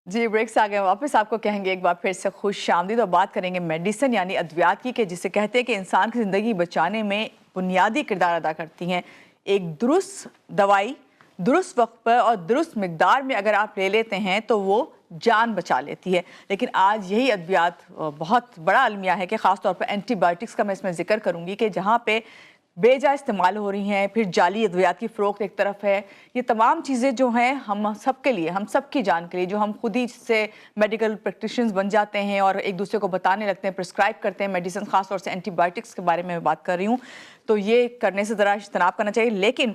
جی break سے آگے واپس آپ کو کہیں گے ایک بار پھر سے خوش آمدید، اور بات کریں گے میڈیسن یعنی ادویات کی، کہ جسے کہتے ہیں کہ انسان کی زندگی بچانے میں بنیادی کردار ادا کرتی ہیں۔ ایک درست دوائی درست وقت پر اور درست مقدار میں اگر آپ لے لیتے ہیں تو وہ جان بچا لیتی ہے۔ لیکن آج یہی ادویات بہت بڑا المیہ ہے کہ خاص طور پر اینٹی بائیوٹکس کا میں اس میں ذکر کروں گی، کہ جہاں پہ بے جا استعمال ہو رہی ہیں، پھر جعلی ادویات کی فروخت ایک طرف ہے۔ یہ تمام چیزیں جو ہیں ہم سب کے لیے، ہم سب کی جان کے لیے، جو ہم خود ہی سے میڈیکل پریکٹیشنرز بن جاتے ہیں اور ایک دوسرے کو بتانے لگتے ہیں، پرسکرائب کرتے ہیں میڈیسن، خاص طور سے اینٹی بائیوٹکس کے بارے میں بات کر رہی ہوں، تو یہ کرنے سے ذرا اجتناب کرنا چاہیے۔ لیکن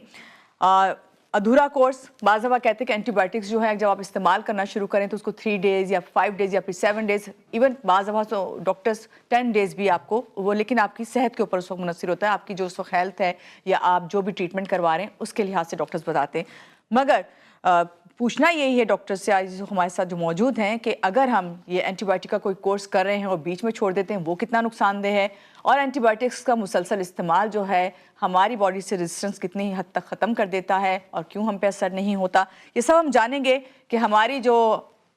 ادھورا کورس، بعض دفعہ کہتے ہیں کہ اینٹی بائیوٹکس جو ہے جب آپ استعمال کرنا شروع کریں تو اس کو 3 ڈیز یا 5 ڈیز یا پھر 7 ڈیز، ایون بعض دفعہ تو ڈاکٹرز 10 ڈیز بھی آپ کو وہ، لیکن آپ کی صحت کے اوپر اس وقت منحصر ہوتا ہے، آپ کی جو اس وقت ہیلتھ ہے یا آپ جو بھی ٹریٹمنٹ کروا رہے ہیں اس کے لحاظ سے ڈاکٹرز بتاتے ہیں۔ مگر پوچھنا یہی ہے ڈاکٹر سے آج ہمارے ساتھ جو موجود ہیں کہ اگر ہم یہ اینٹی بائیوٹک کا کوئی کورس کر رہے ہیں اور بیچ میں چھوڑ دیتے ہیں وہ کتنا نقصان دہ ہے، اور اینٹی بائیوٹکس کا مسلسل استعمال جو ہے ہماری باڈی سے ریزسٹنس کتنی حد تک ختم کر دیتا ہے اور کیوں ہم پہ اثر نہیں ہوتا، یہ سب ہم جانیں گے کہ ہماری جو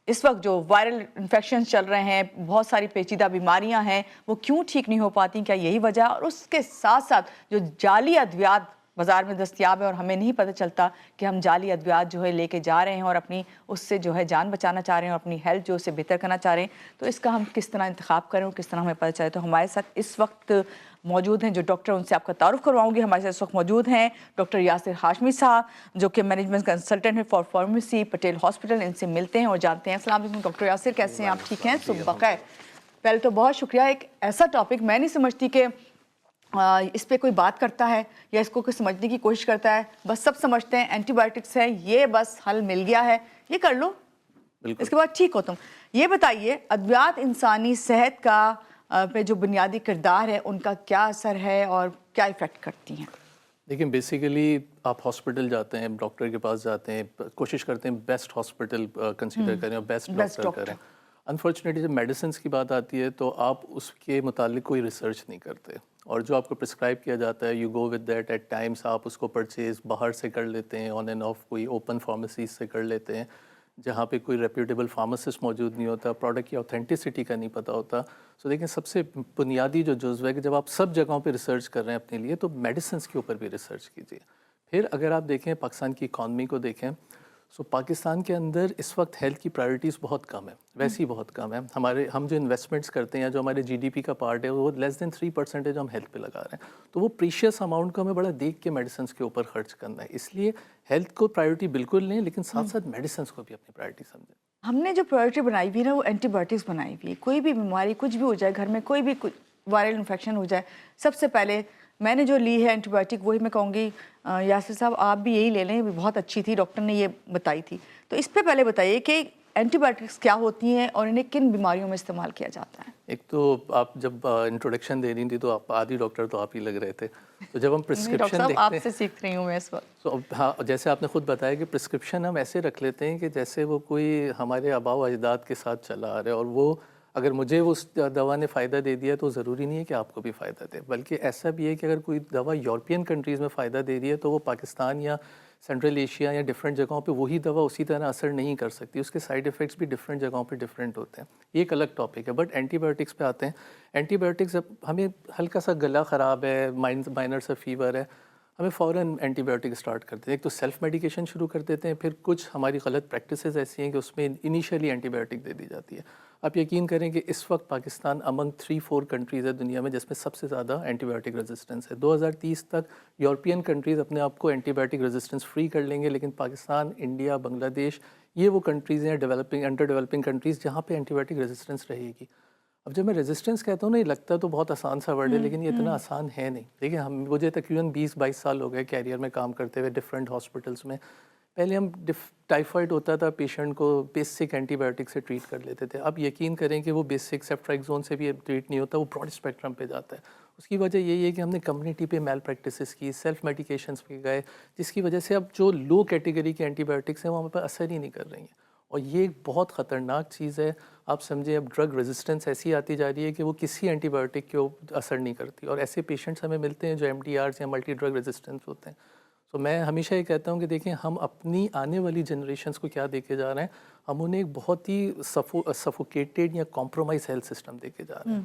اس وقت جو وائرل انفیکشنز چل رہے ہیں، بہت ساری پیچیدہ بیماریاں ہیں، وہ کیوں ٹھیک نہیں ہو پاتی، کیا یہی وجہ، اور اس کے ساتھ ساتھ جو جعلی ادویات بازار میں دستیاب ہے اور ہمیں نہیں پتہ چلتا کہ ہم جعلی ادویات جو ہے لے کے جا رہے ہیں اور اپنی اس سے جو ہے جان بچانا چاہ رہے ہیں اور اپنی ہیلتھ جو اسے بہتر کرنا چاہ رہے ہیں، تو اس کا ہم کس طرح انتخاب کریں اور کس طرح ہمیں پتہ چلے۔ تو ہمارے ساتھ اس وقت موجود ہیں جو ڈاکٹر، ان سے آپ کا تعارف کرواؤں گی۔ ہمارے ساتھ اس وقت موجود ہیں ڈاکٹر یاسر ہاشمی صاحب جو کہ مینجمنٹ کنسلٹنٹ ہے فار فارمیسی پٹیل ہاسپٹل، ان سے ملتے ہیں اور جانتے ہیں۔ السلام علیکم ڈاکٹر یاسر، کیسے ہیں آپ؟ ٹھیک ہیں؟ صبح بخیر۔ پہلے تو بہت شکریہ، ایک ایسا ٹاپک میں نہیں سمجھتی کہ اس پہ کوئی بات کرتا ہے یا اس کو کوئی سمجھنے کی کوشش کرتا ہے، بس سب سمجھتے ہیں اینٹی بائیوٹکس ہے، یہ بس حل مل گیا ہے، یہ کر لو اس کے بعد ٹھیک ہو تم۔ یہ بتائیے ادویات انسانی صحت کا پہ جو بنیادی کردار ہے ان کا کیا اثر ہے اور کیا ایفیکٹ کرتی ہیں؟ دیکھیں بیسیکلی آپ ہاسپٹل جاتے ہیں، ڈاکٹر کے پاس جاتے ہیں، کوشش کرتے ہیں بیسٹ ہاسپٹل کنسیڈر کریں اور بیسٹ ڈاکٹر کریں۔ انفارچونیٹلی جب میڈیسنس کی بات آتی ہے تو آپ اس کے متعلق کوئی ریسرچ نہیں کرتے، اور جو آپ کو پرسکرائب کیا جاتا ہے you go with that, at times آپ اس کو پرچیز باہر سے کر لیتے ہیں، آن اینڈ آف کوئی اوپن فارمیسیز سے کر لیتے ہیں جہاں پہ کوئی ریپیوٹیبل فارماسسٹ موجود نہیں ہوتا، پروڈکٹ کی اوتھینٹسٹی کا نہیں پتہ ہوتا۔ سو دیکھیں سب سے بنیادی جو جزو ہے کہ جب آپ سب جگہوں پہ ریسرچ کر رہے ہیں اپنے لیے تو میڈیسنس کے اوپر بھی ریسرچ کیجیے۔ پھر اگر آپ دیکھیں پاکستان کی اکانومی کو دیکھیں، سو پاکستان کے اندر اس وقت ہیلتھ کی پرائرٹیز بہت کم ہے، ویسی بہت کم ہے۔ ہم جو انویسٹمنٹس کرتے ہیں، جو ہمارے جی ڈی پی کا پارٹ ہے، وہ لیس دین 3% ہم ہیلتھ پہ لگا رہے ہیں، تو وہ پریشیس اماؤنٹ کو ہمیں بڑا دیکھ کے میڈیسنس کے اوپر خرچ کرنا ہے۔ اس لیے ہیلتھ کو پرائرٹی بالکل لیں، لیکن ساتھ ساتھ میڈیسنس کو بھی اپنی پرائرٹی سمجھیں۔ ہم نے جو پرائرٹی بنائی ہوئی ہے نا، وہ اینٹی بائیوٹکس بنائی ہوئی ہے۔ کوئی بھی بیماری کچھ بھی ہو جائے، گھر میں کوئی بھی وائرل انفیکشن ہو جائے، سب سے پہلے میں نے جو لی ہے اینٹی بائیوٹک وہی میں کہوں گی یاسر صاحب آپ بھی یہی لے لیں، بہت اچھی تھی، ڈاکٹر نے یہ بتائی تھی۔ تو اس پہ پہلے بتائیے کہ اینٹی بائیوٹکس کیا ہوتی ہیں اور انہیں کن بیماریوں میں استعمال کیا جاتا ہے؟ ایک تو آپ جب انٹروڈکشن دے رہی تھی تو آپ آدھی ڈاکٹر تو آپ ہی لگ رہے تھے، تو جب ہم پرسکرپشن دیکھتے ہیں، آپ سے سیکھ رہی ہوں میں اس وقت، تو ہاں جیسے آپ نے خود بتایا کہ پرسکرپشن ہم ایسے رکھ لیتے ہیں کہ جیسے وہ کوئی ہمارے آباء و اجداد کے ساتھ چلا آ رہا ہے، اور وہ اگر مجھے اس دوا نے فائدہ دے دیا تو ضروری نہیں ہے کہ آپ کو بھی فائدہ دے، بلکہ ایسا بھی ہے کہ اگر کوئی دوا یورپین کنٹریز میں فائدہ دے رہی ہے تو وہ پاکستان یا سینٹرل ایشیا یا ڈفرینٹ جگہوں پہ وہی دوا اسی طرح اثر نہیں کر سکتی، اس کے سائیڈ ایفیکٹس بھی ڈفرینٹ جگہوں پہ ڈفرینٹ ہوتے ہیں، یہ ایک الگ ٹاپک ہے۔ بٹ اینٹی بائیوٹکس پہ آتے ہیں۔ اینٹی بائیوٹکس ہمیں ہلکا سا گلا خراب ہے، مائنر سا فیور ہے، ہمیں فوراً اینٹی بائیوٹک اسٹارٹ کرتے ہیں۔ ایک تو سیلف میڈیکیشن شروع کر دیتے ہیں، پھر کچھ ہماری غلط پریکٹسز ایسی ہیں کہ اس میں انیشیلی اینٹی بائیوٹک دے دی جاتی ہے۔ آپ یقین کریں کہ اس وقت پاکستان امنگ 3-4 کنٹریز ہے دنیا میں جس میں سب سے زیادہ اینٹی بائیوٹک ریزسٹنس ہے۔ 2030 تک یورپین کنٹریز اپنے آپ کو اینٹی بائیوٹک ریزسٹنس فری کر لیں گے، لیکن پاکستان، انڈیا، بنگلہ دیش، یہ وہ کنٹریز ہیں انڈر ڈیولپنگ کنٹریز جہاں پہ اینٹی بائیوٹک ریزسٹنس رہے گی۔ اب جب میں ریزسٹنس کہتا ہوں نا، یہ لگتا تو بہت آسان سا ورڈ ہے، لیکن یہ اتنا آسان ہے نہیں۔ دیکھیں مجھے تقریباً 20-22 سال ہو گئے کیریئر میں کام کرتے ہوئے ڈفرینٹ ہاسپٹلس میں۔ پہلے ہم ٹائیفائڈ ہوتا تھا پیشنٹ کو بیسک اینٹی بائیوٹک سے ٹریٹ کر لیتے تھے، اب یقین کریں کہ وہ بیسک سیفٹرائکزون سے بھی ٹریٹ نہیں ہوتا، وہ براڈ اسپیکٹرم پہ جاتا ہے۔ اس کی وجہ یہی ہے کہ ہم نے کمیونٹی پہ میل پریکٹسز کی، سیلف میڈیکیشنس پہ گئے، جس کی وجہ سے اب جو لو کیٹیگری کے اینٹی بائیوٹکس ہیں وہ ہم پہ اثر ہی نہیں کر رہی ہیں، اور یہ ایک بہت خطرناک چیز ہے۔ آپ سمجھیں اب ڈرگ ریزسٹنس ایسی آتی جا رہی ہے کہ وہ کسی اینٹی بائیوٹک کو اثر نہیں کرتی، اور ایسے پیشنٹس ہمیں ملتے ہیں جو MDRs یا ملٹی ڈرگ ریزسٹنس ہوتے ہیں۔ سو میں ہمیشہ یہ کہتا ہوں کہ دیکھیں ہم اپنی آنے والی جنریشنز کو کیا دے کے جا رہے ہیں, ہم انہیں ایک بہت ہی سفوکیٹڈ یا کمپرومائز ہیلتھ سسٹم دے کے جا رہے ہیں.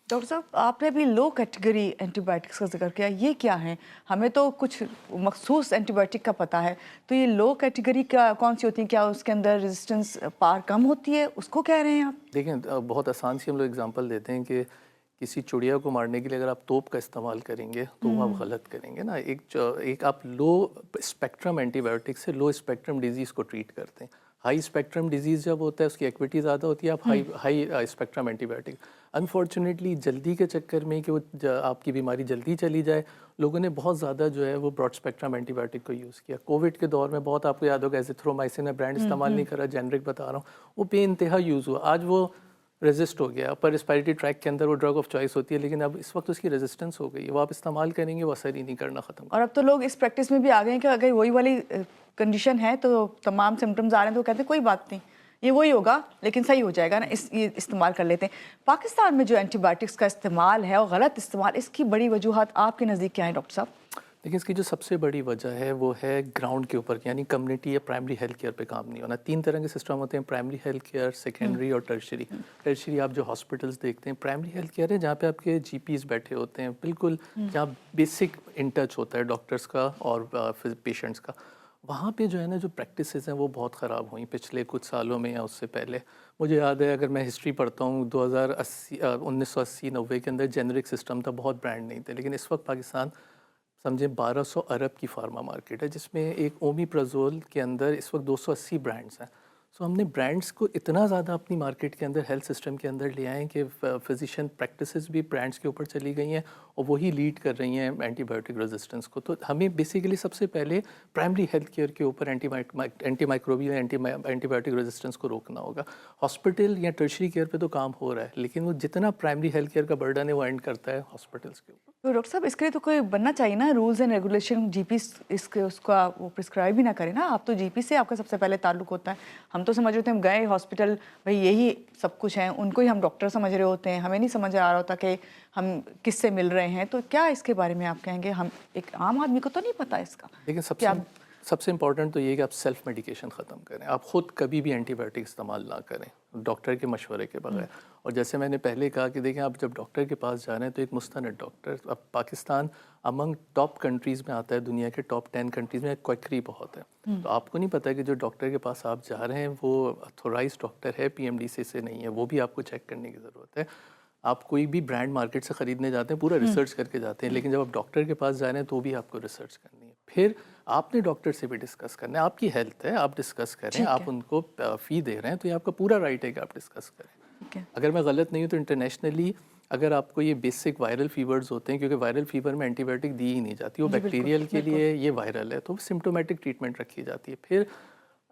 ڈاکٹر صاحب آپ نے ابھی لو کیٹیگری اینٹی بائیوٹکس کا ذکر کیا, یہ کیا ہیں؟ ہمیں تو کچھ مخصوص اینٹی بائیوٹک کا پتہ ہے, تو یہ لو کیٹیگری کا کون سی ہوتی ہیں؟ کیا اس کے اندر ریزسٹنس پار کم ہوتی ہے, اس کو کہہ رہے ہیں آپ؟ دیکھیں بہت آسان سی ہم لوگ اگزامپل دیتے ہیں کہ کسی چڑیا کو مارنے کے لیے اگر آپ توپ کا استعمال کریں گے تو وہ آپ غلط کریں گے نا. ایک آپ لو اسپیکٹرم اینٹی بائیوٹک سے لو اسپیکٹرم ڈیزیز کو ٹریٹ کرتے ہیں. ہائی اسپیکٹرم ڈیزیز جب ہوتا ہے اس کی ایکویٹی زیادہ ہوتی ہے, آپ high spectrum antibiotic. Unfortunately جلدی کے چکر میں کہ وہ آپ کی بیماری جلدی چلی جائے, لوگوں نے بہت زیادہ جو ہے وہ براڈ اسپیکٹرم اینٹی بائیوٹک کو یوز کیا. کووڈ کے دور میں بہت آپ کو یاد ہوگا ایزیتھرومائسن, میں برانڈ استعمال نہیں کر رہا, جینرک بتا رہا ہوں, وہ بے انتہا یوز ہوا. آج وہ ریزسٹ ہو گیا, پر ریسپائریٹری ٹریک کے اندر وہ ڈرگ آف چوائس ہوتی ہے, لیکن اب اس وقت اس کی ریزسٹنس ہو گئی ہے, وہ آپ استعمال کریں گے وہ اثر ہی نہیں کرنا ختم. اور اب تو لوگ اس پریکٹس میں بھی آ گئے ہیں کہ اگر وہی والی کنڈیشن ہے تو تمام سمٹمز آ رہے ہیں تو کہتے ہیں کوئی بات نہیں, یہ وہی ہوگا لیکن صحیح ہو جائے گا نا, یہ استعمال کر لیتے ہیں. پاکستان میں جو اینٹی بائیوٹکس کا استعمال ہے اور غلط استعمال, اس کی بڑی وجوہات آپ کے نزدیک کیا ہیں ڈاکٹر صاحب؟ لیکن اس کی جو سب سے بڑی وجہ ہے وہ ہے گراؤنڈ کے اوپر, یعنی کمیونٹی یا پرائمری ہیلتھ کیئر پہ کام نہیں ہونا. 3 طرح کے سسٹم ہوتے ہیں, پرائمری ہیلتھ کیئر, سیکنڈری اور ٹرشری. ٹرشری آپ جو ہاسپٹلس دیکھتے ہیں, پرائمری ہیلتھ کیئر ہے جہاں پہ آپ کے جی پیز بیٹھے ہوتے ہیں, بالکل جہاں بیسک ان ٹچ ہوتا ہے ڈاکٹرس کا اور پیشنٹس کا. وہاں پہ جو ہے نا جو پریکٹسز ہیں وہ بہت خراب ہوئیں پچھلے کچھ سالوں میں یا اس سے پہلے. مجھے یاد ہے اگر میں ہسٹری پڑھتا ہوں 1980-90 کے اندر جینرک سسٹم تھا, بہت برانڈ نہیں تھے, لیکن اس وقت پاکستان سمجھیں 1200 ارب کی فارما مارکیٹ ہے, جس میں ایک اومیپرازول کے اندر اس وقت 280 برانڈز ہیں. سو ہم نے برانڈس کو اتنا زیادہ اپنی مارکیٹ کے اندر ہیلتھ سسٹم کے اندر لے آئے ہیں کہ فزیشین پریکٹسز بھی برانڈس کے اوپر چلی گئی ہیں اور وہی لیڈ کر رہی ہیں اینٹی بائیوٹک ریزسٹنس کو. تو ہمیں بیسیکلی سب سے پہلے پرائمری ہیلتھ کیئر کے اوپر antimicrobial antibiotic resistance کو روکنا ہوگا. ہاسپٹل یا ٹرشری کیئر پہ تو کام ہو رہا ہے, لیکن وہ جتنا پرائمری ہیلتھ کیئر کا برڈن ہے وہ اینڈ کرتا ہے ہاسپٹلس کے اوپر. تو ڈاکٹر صاحب اس کے لیے تو کوئی بننا چاہیے نا, رولز اینڈ ریگولیشن, جی پی اس کا وہ پرسکرائب ہی نہ کرے نا. آپ تو جی پی سے آپ کا سب سے پہلے تعلق ہوتا ہے. ہم تو سمجھ رہے ہوتے ہیں ہم گئے ہاسپٹل, بھائی یہی سب کچھ ہیں, ان کو ہی ہم ڈاکٹر سمجھ رہے ہوتے ہیں, ہمیں نہیں سمجھ آ رہا ہوتا کہ ہم کس سے مل رہے ہیں. تو کیا اس کے بارے میں آپ کہیں گے؟ ہم ایک عام آدمی کو تو نہیں پتا اس کا. لیکن سب سے امپورٹنٹ تو یہ ہے کہ آپ سیلف میڈیکیشن ختم کریں. آپ خود کبھی بھی اینٹی بائیوٹک استعمال نہ کریں ڈاکٹر کے مشورے کے بغیر. اور جیسے میں نے پہلے کہا کہ دیکھیں آپ جب ڈاکٹر کے پاس جا رہے ہیں تو ایک مستند ڈاکٹر, اب پاکستان امنگ ٹاپ کنٹریز میں آتا ہے, دنیا کے ٹاپ 10 کنٹریز میں کوئکری بہت ہے. تو آپ کو نہیں پتا کہ جو ڈاکٹر کے پاس آپ جا رہے ہیں وہ اتھورائز ڈاکٹر ہے, پی ایم ڈی سے نہیں ہے, وہ بھی آپ کو چیک کرنے کی ضرورت ہے. آپ کوئی بھی برانڈ مارکیٹ سے خریدنے جاتے ہیں پورا ریسرچ کر کے جاتے ہیں, لیکن جب آپ ڈاکٹر کے پاس جا رہے ہیں تو بھی آپ کو ریسرچ کرنی ہے. پھر آپ نے ڈاکٹر سے بھی ڈسکس کرنا ہے, آپ کی ہیلتھ ہے, آپ ڈسکس کریں. آپ ان کو فی دے رہے ہیں تو یہ آپ کا پورا رائٹ ہے کہ آپ ڈسکس کریں. اگر میں غلط نہیں ہوں تو انٹرنیشنلی اگر آپ کو یہ بیسک وائرل فیورز ہوتے ہیں, کیونکہ وائرل فیور میں اینٹی بائیوٹک دی ہی نہیں جاتی, وہ بیکٹیریل کے لیے, یہ وائرل ہے تو سمٹومیٹک ٹریٹمنٹ رکھی جاتی ہے. پھر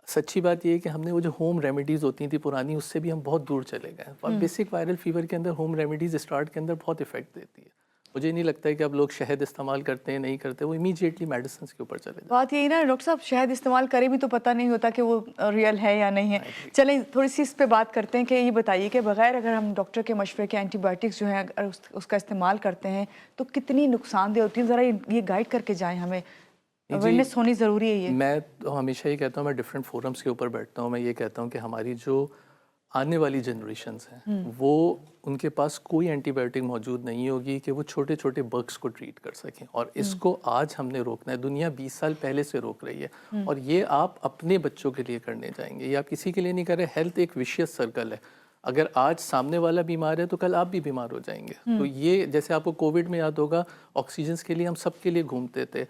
سچی بات یہ ہے کہ ہم نے وہ جو ہوم ریمیڈیز ہوتی تھیں پرانی, اس سے بھی ہم بہت دور چلے گئے. اور بیسک وائرل فیور کے اندر ہوم ریمیڈیز اسٹارٹ کے اندر بہت افیکٹ دیتی ہے. مجھے نہیں لگتا ہے کہ اب لوگ شہد استعمال کرتے ہیں, نہیں کرتے, وہ امیجیٹلی میڈیسنس کے اوپر چلے جاتے ہیں. بات یہی نا ڈاکٹر صاحب, شہد استعمال کرے بھی تو پتہ نہیں ہوتا کہ وہ ریئل ہے یا نہیں ہے. چلیں تھوڑی سی اس پہ بات کرتے ہیں کہ یہ بتائیے کہ بغیر اگر ہم ڈاکٹر کے مشورے کے اینٹی بائیوٹکس جو ہیں اگر اس کا استعمال کرتے ہیں تو کتنی نقصان دہ ہوتی ہے, ذرا یہ گائیڈ کر کے جائیں, ہمیں اویئرنیس ہونی ضروری ہے. یہ میں تو ہمیشہ یہ کہتا ہوں, میں ڈفرینٹ فورمس کے اوپر بیٹھتا ہوں, میں یہ کہتا ہوں کہ ہماری جو آنے والی جنریشنز ہیں وہ ان کے پاس کوئی اینٹی بائیوٹک موجود نہیں ہوگی کہ وہ چھوٹے چھوٹے بگس کو ٹریٹ کر سکیں. اور اس کو آج ہم نے روکنا ہے, دنیا 20 سال پہلے سے روک رہی ہے, اور یہ آپ اپنے بچوں کے لیے کرنے جائیں گے, یہ آپ کسی کے لیے نہیں کر رہے. ہیلتھ ایک ویشیس سرکل ہے, اگر آج سامنے والا بیمار ہے تو کل آپ بھی بیمار ہو جائیں گے. تو یہ جیسے آپ کو کووڈ میں یاد ہوگا آکسیجنس کے لیے ہم سب کے لیے گھومتے تھے,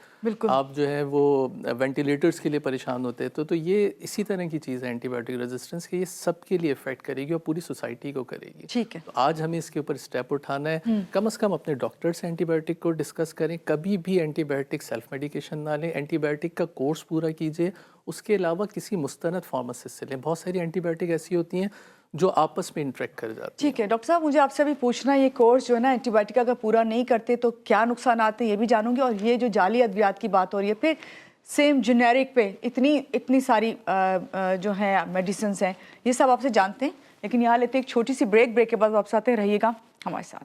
آپ جو ہے وہ وینٹیلیٹرز کے لیے پریشان ہوتے تھے. تو یہ اسی طرح کی چیز ہے اینٹی بائیوٹک ریزسٹنس, کہ یہ سب کے لیے افیکٹ کرے گی اور پوری سوسائٹی کو کرے گی. ٹھیک ہے, تو آج ہمیں اس کے اوپر اسٹیپ اٹھانا ہے. کم از کم اپنے ڈاکٹر سے اینٹی بائیوٹک کو ڈسکس کریں, کبھی بھی اینٹی بائیوٹک سیلف میڈیکیشن نہ لیں, اینٹی بائیوٹک کا کورس پورا کیجیے, اس کے علاوہ کسی مستند فارماسسٹ سے لیں. بہت ساری اینٹی بائیوٹک ایسی ہوتی ہیں جو آپس میں انٹریکٹ کر جاتے ہیں. ٹھیک ہے ڈاکٹر صاحب, مجھے آپ سے بھی پوچھنا ہے, یہ کورس جو ہے نا اینٹی بائیوٹک اگر پورا نہیں کرتے تو کیا نقصانات ہیں یہ بھی جانوں گی. اور یہ جو جعلی ادویات کی بات ہو رہی ہے, پھر سیم جنیرک پہ اتنی ساری جو ہیں میڈیسنس ہیں, یہ سب آپ سے جانتے ہیں. لیکن یہاں لیتے ایک چھوٹی سی بریک کے بعد واپس آتے رہیے گا ہمارے ساتھ.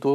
2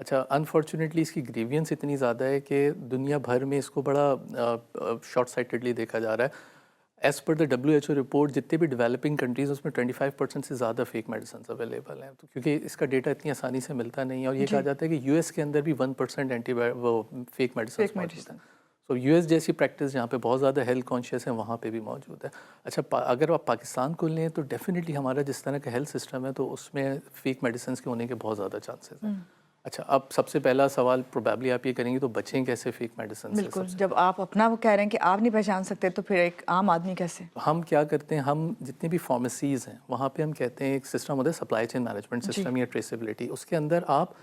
اچھا انفارچونیٹلی اس کی گریوینس اتنی زیادہ ہے کہ دنیا بھر میں اس کو بڑا شارٹ سائٹڈلی دیکھا جا رہا ہے. As per the WHO report جتنے بھی ڈیولپنگ کنٹریز اس میں 25% سے زیادہ فیک میڈیسنس اویلیبل ہیں, تو کیونکہ اس کا ڈیٹا اتنی آسانی سے ملتا نہیں ہے. اور یہ کہا جاتا ہے کہ US کے اندر بھی 1% وہ فیک میڈیسنس موجود ہیں. سو US جیسی پریکٹس جہاں پہ بہت زیادہ ہیلتھ کانشیس ہیں وہاں پہ بھی موجود ہے. اچھا اگر آپ پاکستان کو لیں تو ڈیفینیٹلی ہمارا جس طرح کا ہیلتھ سسٹم ہے تو اس میں فیک میڈیسنس کے ہونے کے بہت زیادہ چانسز ہیں. اچھا اب سب سے پہلا سوال پروبیبلی آپ یہ کریں گے تو بچیں کیسے فیک میڈیسن سے؟ بالکل, جب آپ اپنا وہ کہہ رہے ہیں کہ آپ نہیں پہچان سکتے تو پھر ایک عام آدمی کیسے؟ ہم کیا کرتے ہیں, ہم جتنے بھی فارمیسیز ہیں وہاں پہ ہم کہتے ہیں ایک سسٹم ہوتا ہے سپلائی چین مینجمنٹ سسٹم یا ٹریسیبلٹی, اس کے اندر آپ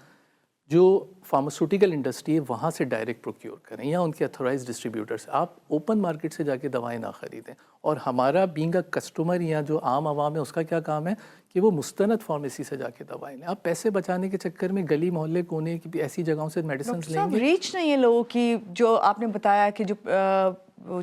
جو فارماسیوٹیکل انڈسٹری ہے وہاں سے ڈائریکٹ پروکیور کریں یا ان کے اتھورائز ڈسٹریبیوٹر سے. آپ اوپن مارکیٹ سے جا کے دوائیں نہ خریدیں. اور ہمارا بینگ اے کسٹمر یا جو عام عوام ہے اس کا کیا کام ہے کہ وہ مستند فارمیسی سے جا کے دوائیں لیں. آپ پیسے بچانے کے چکر میں گلی محلے کونے کی ایسی جگہوں سے میڈیسنز لیں گے. ریچ نہیں ہے لوگوں کی, جو آپ نے بتایا کہ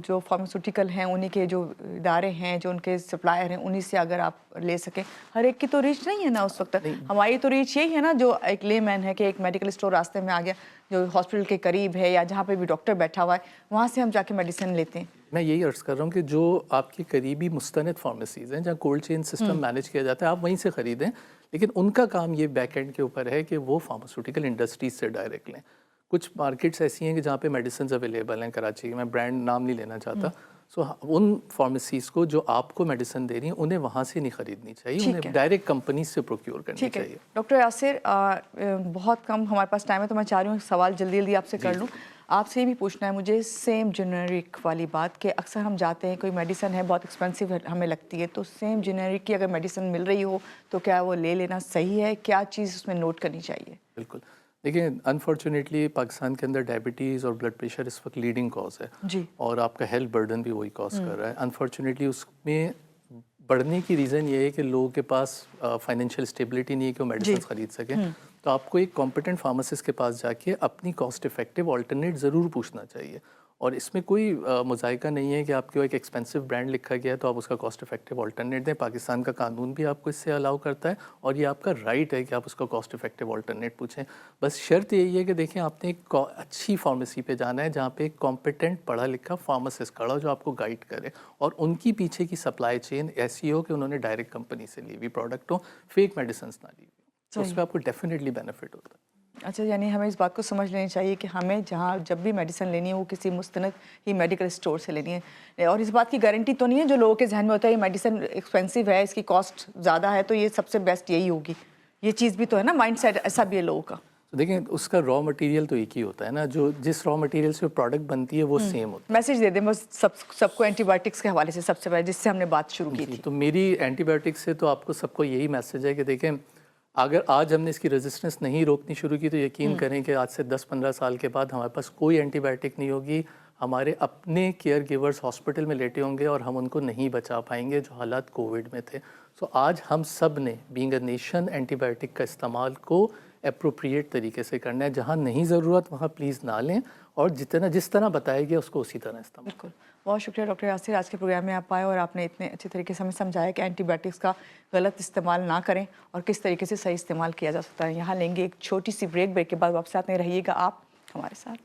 جو فارماسیوٹیکل ہیں انہی کے جو ادارے ہیں جو ان کے سپلائر ہیں انہی سے اگر آپ لے سکیں, ہر ایک کی تو ریچ نہیں ہے نا اس وقت. ہماری تو ریچ یہی ہے نا جو ایک لے مین ہے کہ ایک میڈیکل اسٹور راستے میں آ گیا جو ہاسپٹل کے قریب ہے یا جہاں پہ بھی ڈاکٹر بیٹھا ہوا ہے وہاں سے ہم جا کے میڈیسن لیتے ہیں. میں یہی عرض کر رہا ہوں کہ جو آپ کے قریبی مستند فارمیسیز ہیں جہاں کولڈ چین سسٹم مینیج کیا جاتا ہے آپ وہیں سے خریدیں, لیکن ان کا کام یہ بیک اینڈ کے اوپر ہے کہ وہ فارماسیوٹیکل انڈسٹریز سے ڈائریکٹ لیں. کچھ مارکیٹس ایسی ہیں کہ جہاں پہ میڈیسنز اویلیبل ہیں کراچی کے, میں برانڈ نام نہیں لینا چاہتا. سو ان فارمیسیز کو جو آپ کو میڈیسن دے رہی ہیں انہیں وہاں سے نہیں خریدنی چاہیے, انہیں ڈائریکٹ کمپنیز سے پروکیور کرنی چاہیے. ڈاکٹر یاسر بہت کم ہمارے پاس ٹائم ہے تو میں چاہ رہی ہوں سوال جلدی جلدی آپ سے کر لوں. آپ سے یہ بھی پوچھنا ہے مجھے سیم جنیرک والی بات کہ اکثر ہم جاتے ہیں کوئی میڈیسن ہے بہت ایکسپینسو ہمیں لگتی ہے, تو سیم جنیرک کی اگر میڈیسن مل رہی ہو تو کیا وہ لے لینا صحیح ہے؟ کیا چیز اس میں نوٹ کرنی چاہیے؟ بالکل, دیکھیں انفارچونیٹلی پاکستان کے اندر ڈائبٹیز اور بلڈ پریشر اس وقت لیڈنگ کاز ہے جی, اور آپ کا ہیلتھ برڈن بھی وہی کاز کر رہا ہے. انفارچونیٹلی اس میں بڑھنے کی ریزن یہ ہے کہ لوگوں کے پاس فائنینشیل اسٹیبلٹی نہیں ہے کہ وہ میڈیسنس خرید سکیں. تو آپ کو ایک کمپیٹنٹ فارماسسٹ کے پاس جا کے اپنی کاسٹ افیکٹو آلٹرنیٹ ضرور پوچھنا چاہیے. اور اس میں کوئی مذائقہ نہیں ہے کہ آپ کو ایک ایکسپینسو برانڈ لکھا گیا ہے تو آپ اس کا کاسٹ افیکٹو آلٹرنیٹ دیں. پاکستان کا قانون بھی آپ کو اس سے الاؤ کرتا ہے اور یہ آپ کا رائٹ ہے کہ آپ اس کا کاسٹ افیکٹو آلٹرنیٹ پوچھیں. بس شرط یہی ہے کہ دیکھیں آپ نے ایک اچھی فارمیسی پہ جانا ہے جہاں پہ ایک کمپیٹنٹ پڑھا لکھا فارماسسٹ کھڑا ہو جو آپ کو گائیڈ کرے, اور ان کی پیچھے کی سپلائی چین ایسی ہو کہ انہوں نے ڈائریکٹ کمپنی سے لی ہوئی پروڈکٹ ہو, فیک میڈیسنس نہ لی ہوئی, تو اس پہ آپ کو ڈیفینیٹلی بینیفٹ ہوتا ہے. اچھا, یعنی ہمیں اس بات کو سمجھ لینی چاہیے کہ ہمیں جہاں جب بھی میڈیسن لینی ہے وہ کسی مستند ہی میڈیکل اسٹور سے لینی ہے, اور اس بات کی گارنٹی تو نہیں ہے جو لوگوں کے ذہن میں ہوتا ہے یہ میڈیسن ایکسپینسو ہے اس کی کاسٹ زیادہ ہے تو یہ سب سے بیسٹ یہی ہوگی. یہ چیز بھی تو ہے نا, مائنڈ سیٹ ایسا بھی ہے لوگوں کا. دیکھیں اس کا را مٹیریل تو ایک ہی ہوتا ہے نا, جو جس را مٹیریل سے پروڈکٹ بنتی ہے وہ سیم ہوتا ہے. میسج دے دیں بس سب کو اینٹی بایوٹکس کے حوالے سے سب سے پہلے جس سے ہم نے بات شروع کی تھی. تو میری اینٹی بایوٹکس سے تو آپ کو سب کو یہی میسج ہے کہ دیکھیں اگر آج ہم نے اس کی ریزسٹنس نہیں روکنی شروع کی تو یقین کریں کہ آج سے 10-15 سال کے بعد ہمارے پاس کوئی اینٹی بایوٹک نہیں ہوگی. ہمارے اپنے کیئر گیورز ہاسپٹل میں لیٹے ہوں گے اور ہم ان کو نہیں بچا پائیں گے جو حالات کووڈ میں تھے. سو آج ہم سب نے being a nation antibiotic کا استعمال کو اپروپریٹ طریقے سے کرنا ہے. جہاں نہیں ضرورت وہاں پلیز نہ لیں, اور جس طرح بتایا گیا اس کو اسی طرح استعمال. بالکل, بہت شکریہ ڈاکٹر یاسر, آج کے پروگرام میں آپ آئے اور آپ نے اتنے اچھے طریقے سے ہمیں سمجھایا کہ اینٹی بایوٹکس کا غلط استعمال نہ کریں اور کس طریقے سے صحیح استعمال کیا جا سکتا ہے. یہاں لیں گے ایک چھوٹی سی بریک کے بعد واپس آتے رہیے گا آپ ہمارے ساتھ.